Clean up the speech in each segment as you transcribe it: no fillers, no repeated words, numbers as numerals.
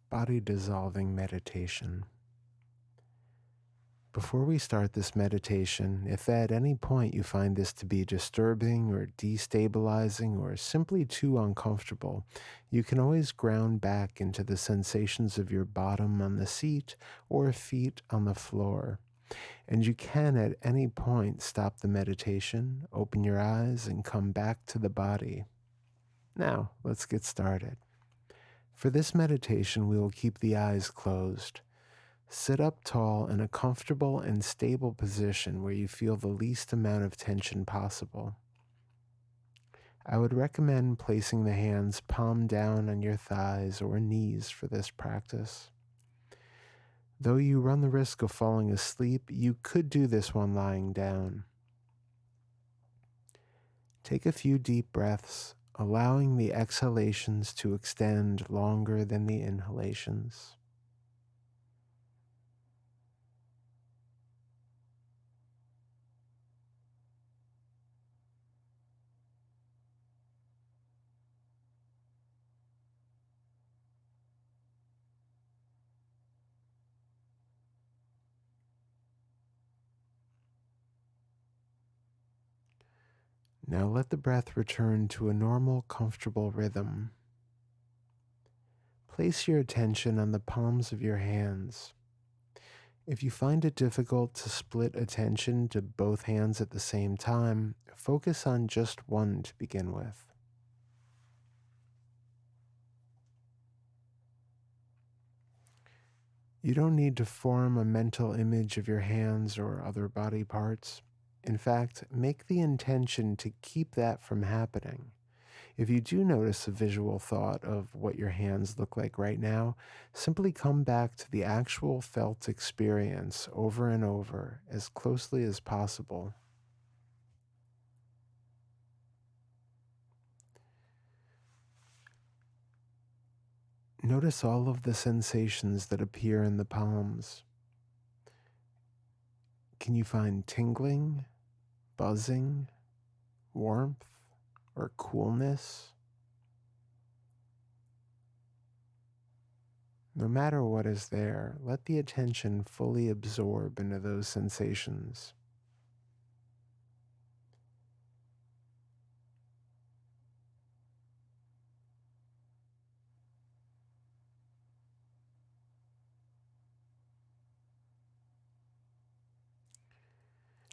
body dissolving meditation. Before we start this meditation, if at any point you find this to be disturbing or destabilizing or simply too uncomfortable, you can always ground back into the sensations of your bottom on the seat or feet on the floor. And you can at any point stop the meditation, open your eyes, and come back to the body. Now, let's get started. For this meditation, we will keep the eyes closed. Sit up tall in a comfortable and stable position where you feel the least amount of tension possible. I would recommend placing the hands palm down on your thighs or knees for this practice. Though you run the risk of falling asleep, you could do this while lying down. Take a few deep breaths, allowing the exhalations to extend longer than the inhalations. Now let the breath return to a normal, comfortable rhythm. Place your attention on the palms of your hands. If you find it difficult to split attention to both hands at the same time, focus on just one to begin with. You don't need to form a mental image of your hands or other body parts. In fact, make the intention to keep that from happening. If you do notice a visual thought of what your hands look like right now, simply come back to the actual felt experience over and over as closely as possible. Notice all of the sensations that appear in the palms. Can you find tingling, buzzing, warmth, or coolness? No matter what is there, let the attention fully absorb into those sensations.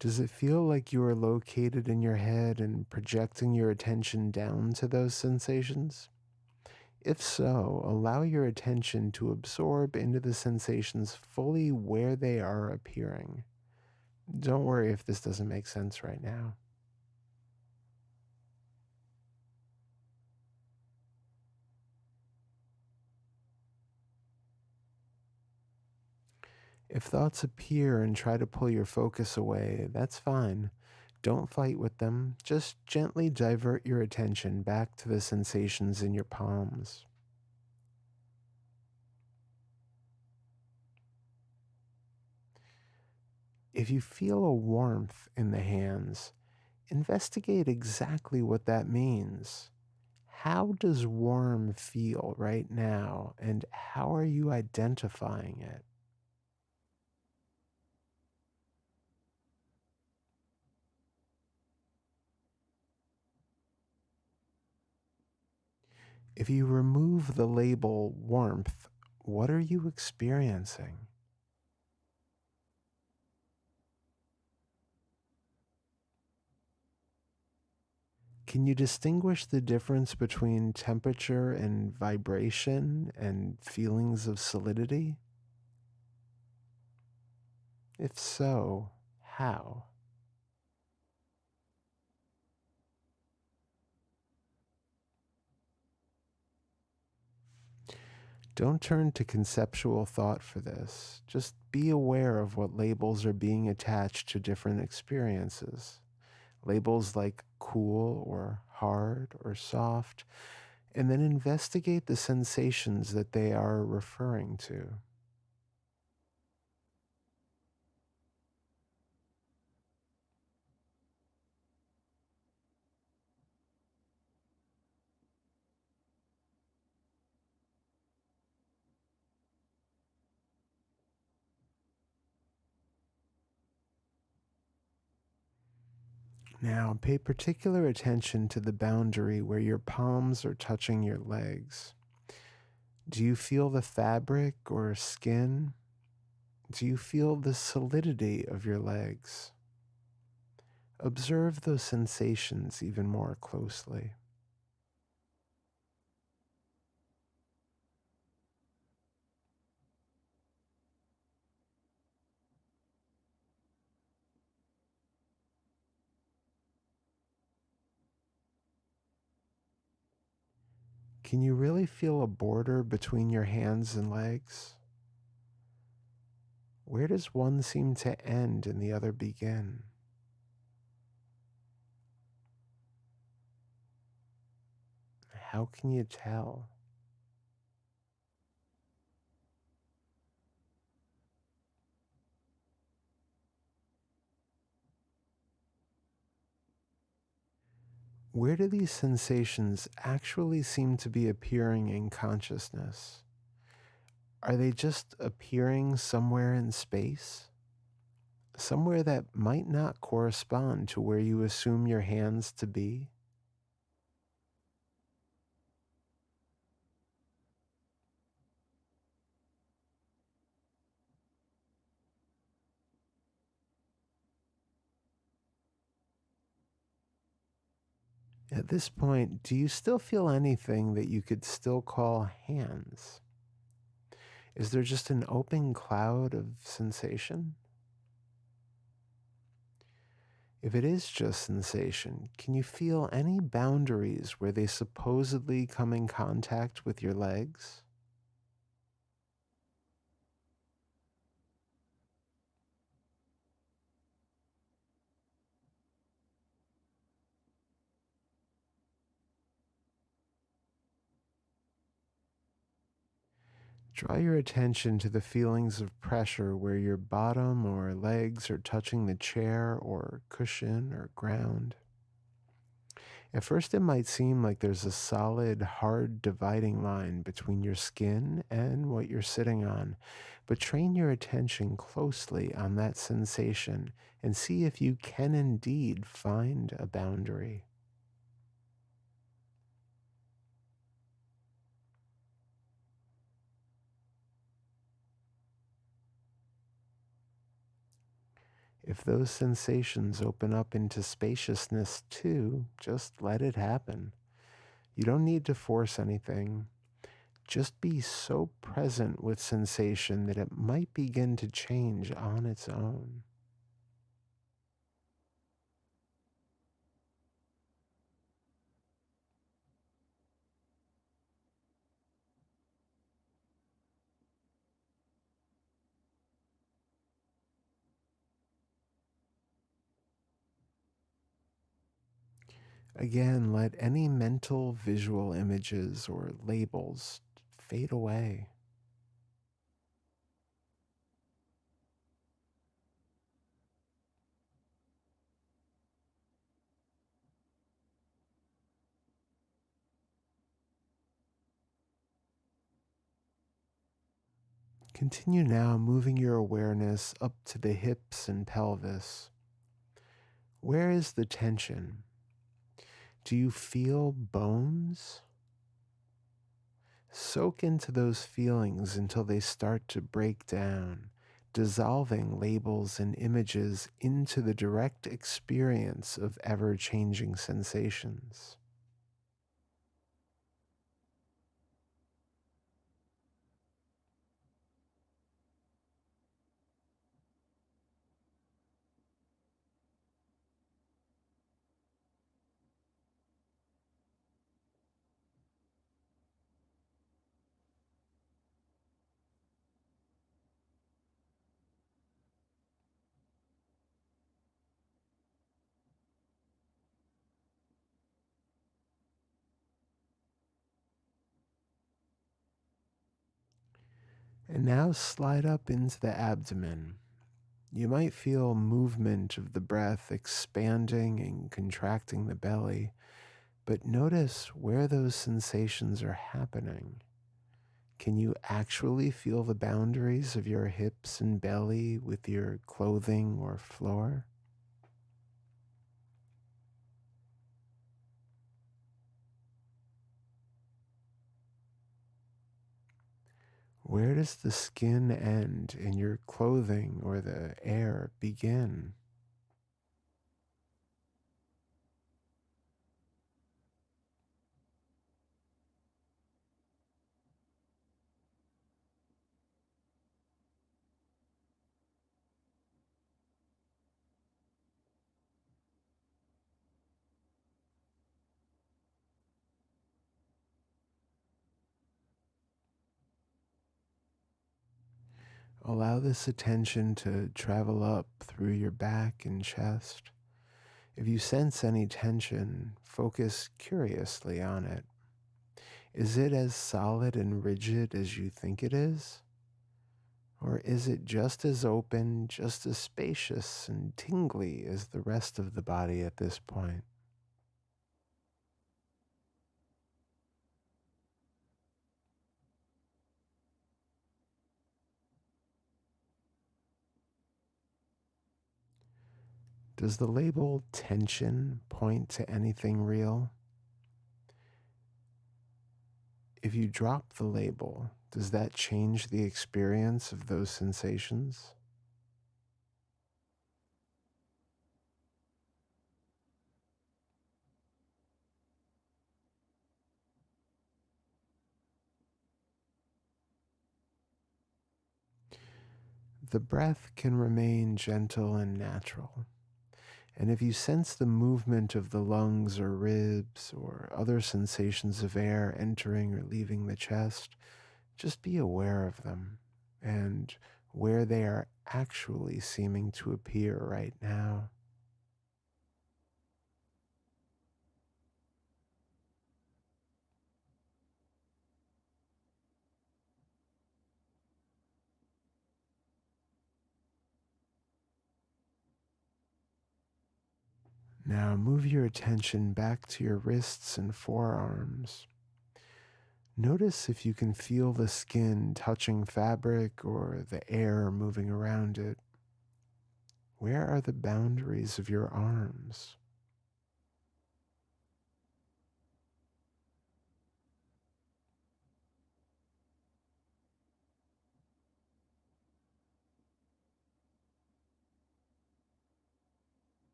Does it feel like you are located in your head and projecting your attention down to those sensations? If so, allow your attention to absorb into the sensations fully where they are appearing. Don't worry if this doesn't make sense right now. If thoughts appear and try to pull your focus away, that's fine. Don't fight with them, just gently divert your attention back to the sensations in your palms. If you feel a warmth in the hands, investigate exactly what that means. How does warm feel right now, and how are you identifying it? If you remove the label warmth, what are you experiencing? Can you distinguish the difference between temperature and vibration and feelings of solidity? If so, how? Don't turn to conceptual thought for this. Just be aware of what labels are being attached to different experiences. Labels like cool or hard or soft, and then investigate the sensations that they are referring to. Now, pay particular attention to the boundary where your palms are touching your legs. Do you feel the fabric or skin? Do you feel the solidity of your legs? Observe those sensations even more closely. Can you really feel a border between your hands and legs? Where does one seem to end and the other begin? How can you tell? Where do these sensations actually seem to be appearing in consciousness? Are they just appearing somewhere in space? Somewhere that might not correspond to where you assume your hands to be? At this point, do you still feel anything that you could still call hands? Is there just an open cloud of sensation? If it is just sensation, can you feel any boundaries where they supposedly come in contact with your legs? Draw your attention to the feelings of pressure where your bottom or legs are touching the chair or cushion or ground. At first, it might seem like there's a solid, hard dividing line between your skin and what you're sitting on, but train your attention closely on that sensation and see if you can indeed find a boundary. If those sensations open up into spaciousness too, just let it happen. You don't need to force anything. Just be so present with sensation that it might begin to change on its own. Again, let any mental visual images or labels fade away. Continue now moving your awareness up to the hips and pelvis. Where is the tension? Do you feel bones? Soak into those feelings until they start to break down, dissolving labels and images into the direct experience of ever changing sensations. And now slide up into the abdomen. You might feel movement of the breath expanding and contracting the belly, but notice where those sensations are happening. Can you actually feel the boundaries of your hips and belly with your clothing or floor? Where does the skin end and your clothing or the air begin? Allow this attention to travel up through your back and chest. If you sense any tension, focus curiously on it. Is it as solid and rigid as you think it is? Or is it just as open, just as spacious and tingly as the rest of the body at this point? Does the label tension point to anything real? If you drop the label, does that change the experience of those sensations? The breath can remain gentle and natural. And if you sense the movement of the lungs or ribs or other sensations of air entering or leaving the chest, just be aware of them and where they are actually seeming to appear right now. Now move your attention back to your wrists and forearms. Notice if you can feel the skin touching fabric or the air moving around it. Where are the boundaries of your arms?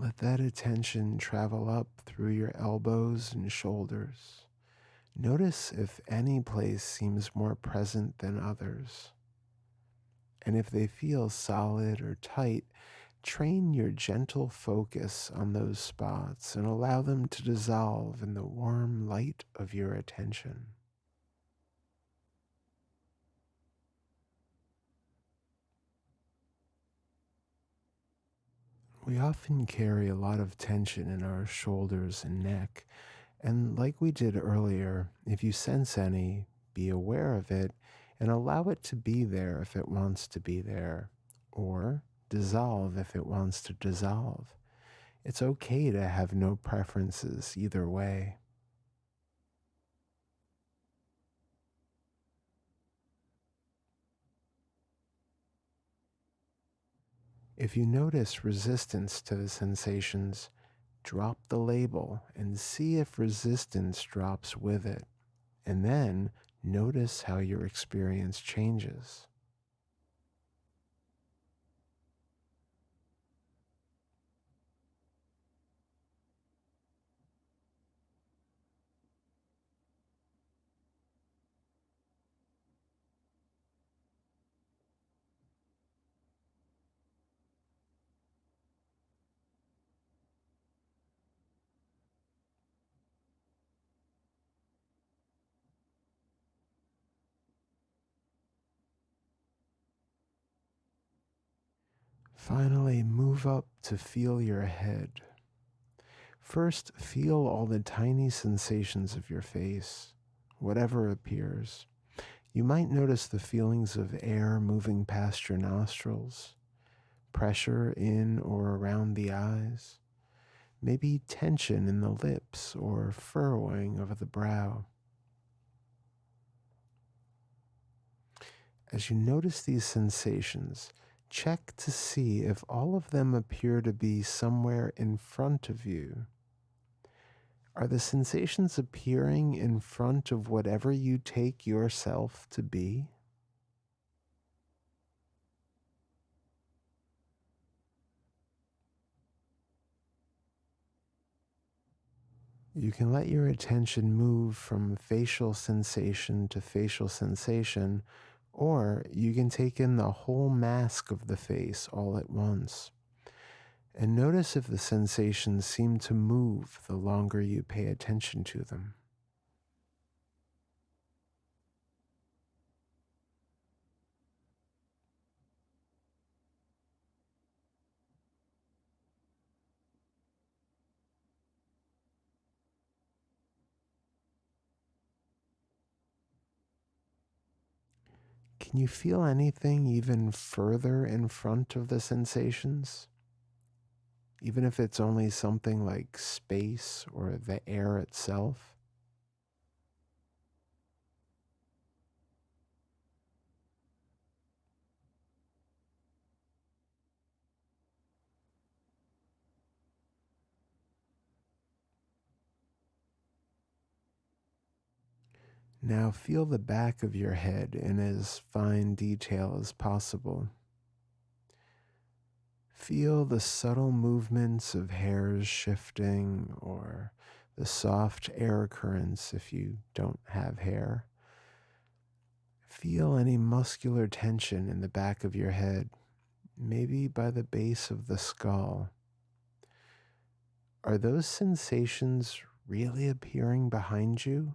Let that attention travel up through your elbows and shoulders. Notice if any place seems more present than others. And if they feel solid or tight, train your gentle focus on those spots and allow them to dissolve in the warm light of your attention. We often carry a lot of tension in our shoulders and neck. And like we did earlier, if you sense any, be aware of it and allow it to be there if it wants to be there, or dissolve if it wants to dissolve. It's okay to have no preferences either way. If you notice resistance to the sensations, drop the label and see if resistance drops with it. And then notice how your experience changes. Finally, move up to feel your head. First, feel all the tiny sensations of your face, whatever appears. You might notice the feelings of air moving past your nostrils, pressure in or around the eyes, maybe tension in the lips or furrowing of the brow. As you notice these sensations, check to see if all of them appear to be somewhere in front of you. Are the sensations appearing in front of whatever you take yourself to be? You can let your attention move from facial sensation to facial sensation, or you can take in the whole mask of the face all at once. And notice if the sensations seem to move the longer you pay attention to them. Can you feel anything even further in front of the sensations? Even if it's only something like space or the air itself? Now feel the back of your head in as fine detail as possible. Feel the subtle movements of hairs shifting or the soft air currents if you don't have hair. Feel any muscular tension in the back of your head, maybe by the base of the skull. Are those sensations really appearing behind you?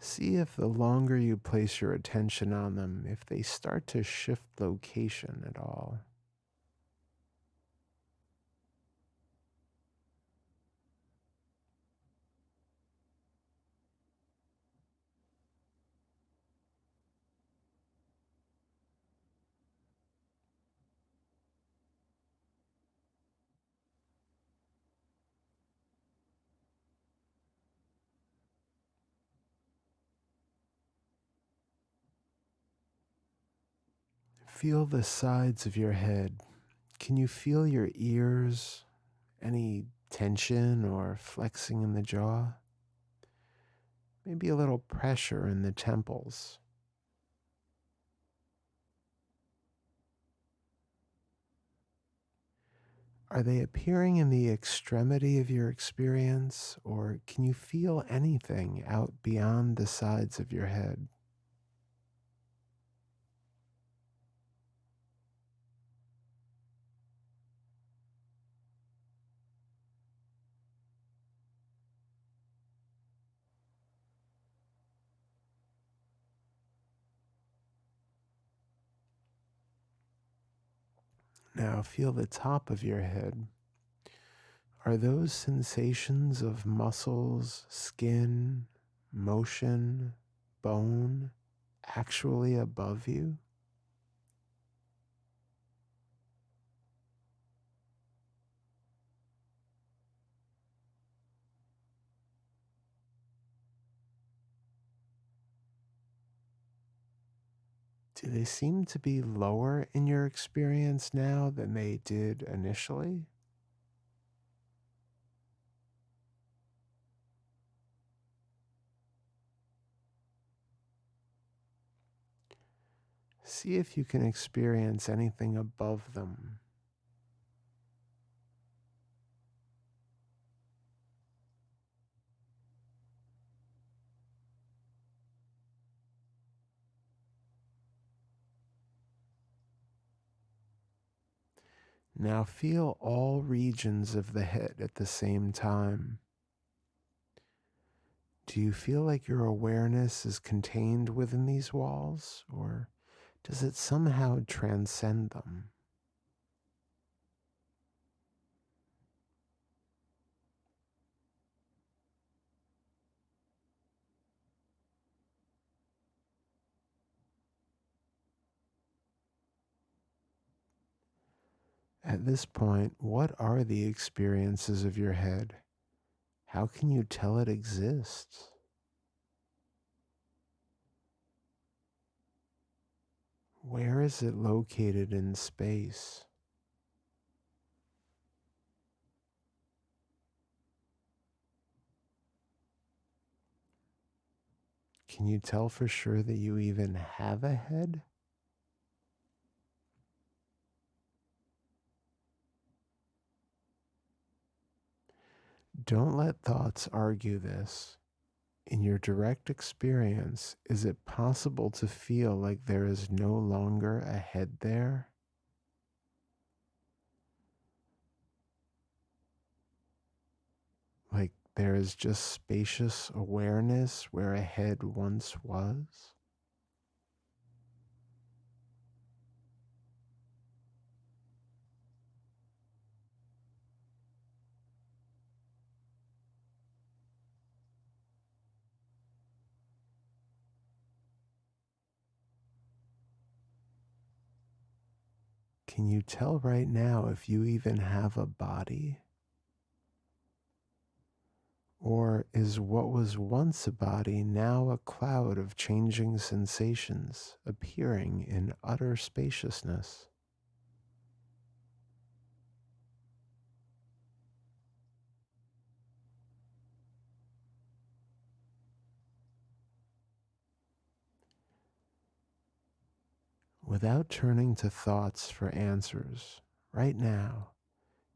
See if the longer you place your attention on them, if they start to shift location at all. Feel the sides of your head. Can you feel your ears? Any tension or flexing in the jaw? Maybe a little pressure in the temples. Are they appearing in the extremity of your experience, or can you feel anything out beyond the sides of your head? Now feel the top of your head. Are those sensations of muscles, skin, motion, bone actually above you? Do they seem to be lower in your experience now than they did initially? See if you can experience anything above them. Now feel all regions of the head at the same time. Do you feel like your awareness is contained within these walls, or does it somehow transcend them? At this point, what are the experiences of your head? How can you tell it exists? Where is it located in space? Can you tell for sure that you even have a head? Don't let thoughts argue this. In your direct experience, is it possible to feel like there is no longer a head there? Like there is just spacious awareness where a head once was? Can you tell right now if you even have a body? Or is what was once a body now a cloud of changing sensations appearing in utter spaciousness? Without turning to thoughts for answers, right now,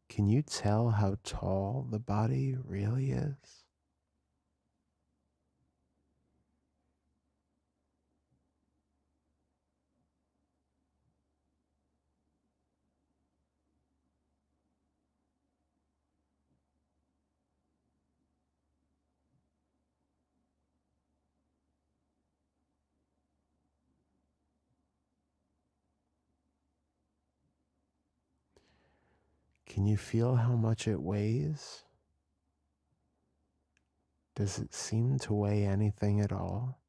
can you tell how tall the body really is? Can you feel how much it weighs? Does it seem to weigh anything at all?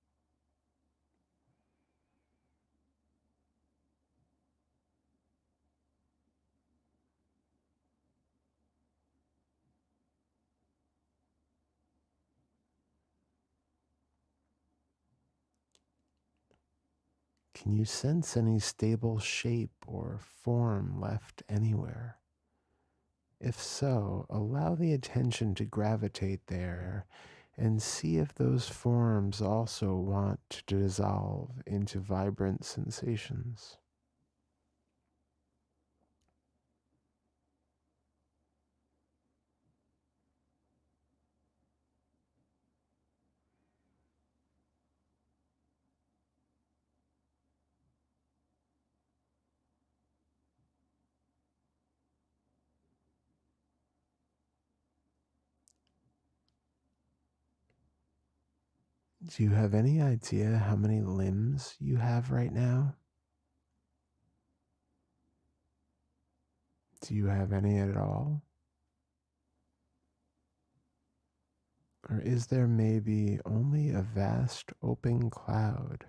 Can you sense any stable shape or form left anywhere? If so, allow the attention to gravitate there and see if those forms also want to dissolve into vibrant sensations. Do you have any idea how many limbs you have right now? Do you have any at all? Or is there maybe only a vast open cloud?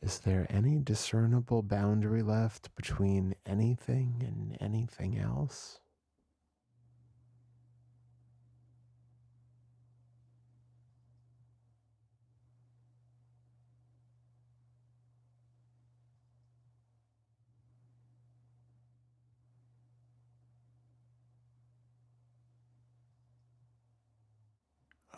Is there any discernible boundary left between anything and anything else?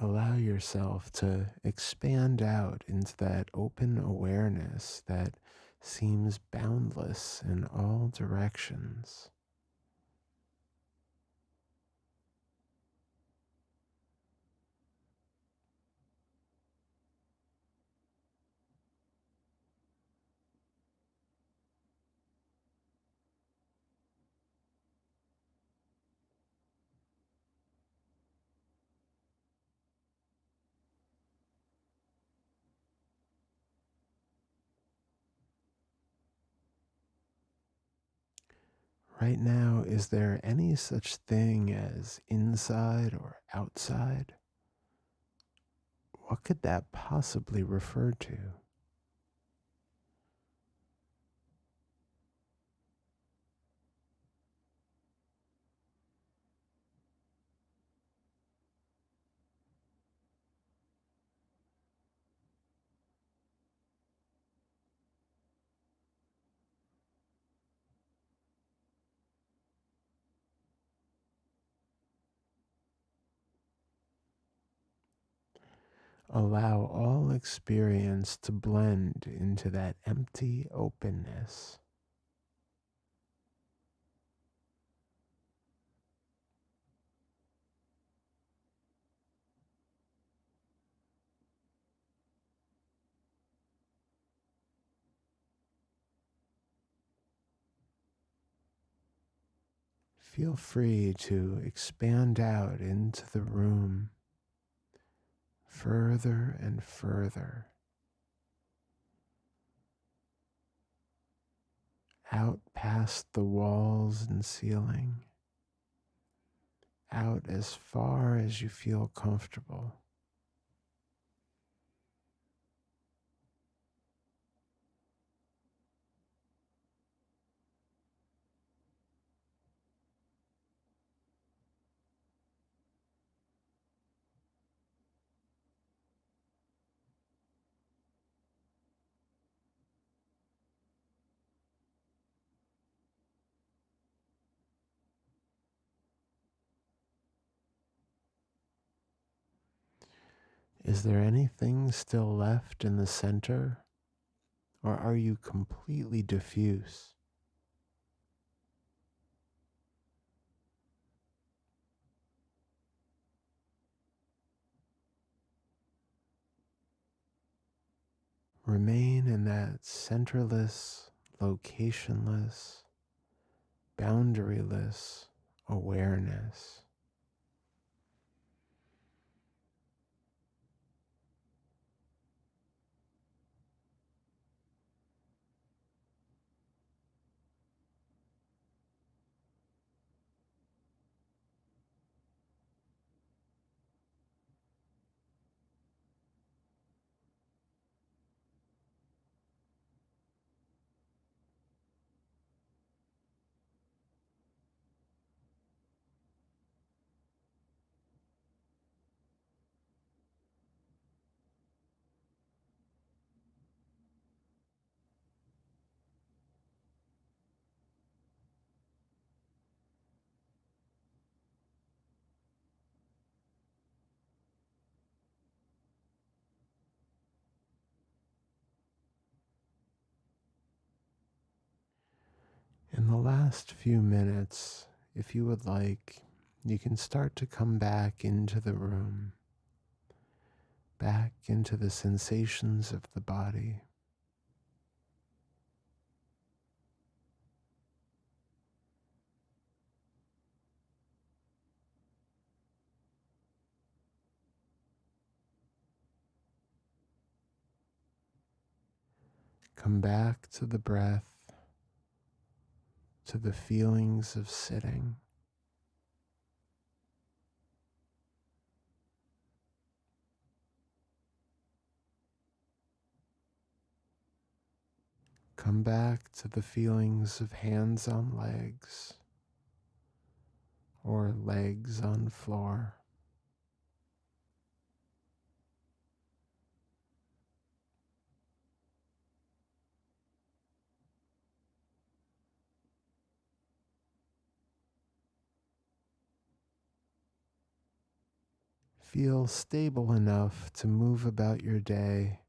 Allow yourself to expand out into that open awareness that seems boundless in all directions. Right now, is there any such thing as inside or outside? What could that possibly refer to? Allow all experience to blend into that empty openness. Feel free to expand out into the room further and further, out past the walls and ceiling, out as far as you feel comfortable. Is there anything still left in the center, or are you completely diffuse? Remain in that centerless, locationless, boundaryless awareness. In the last few minutes, if you would like, you can start to come back into the room, back into the sensations of the body. Come back to the breath, to the feelings of sitting. Come back to the feelings of hands on legs or legs on floor. Feel stable enough to move about your day,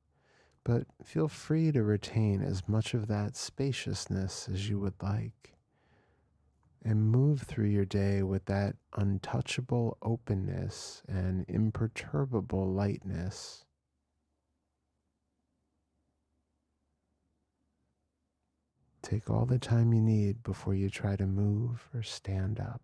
but feel free to retain as much of that spaciousness as you would like, and move through your day with that untouchable openness and imperturbable lightness. Take all the time you need before you try to move or stand up.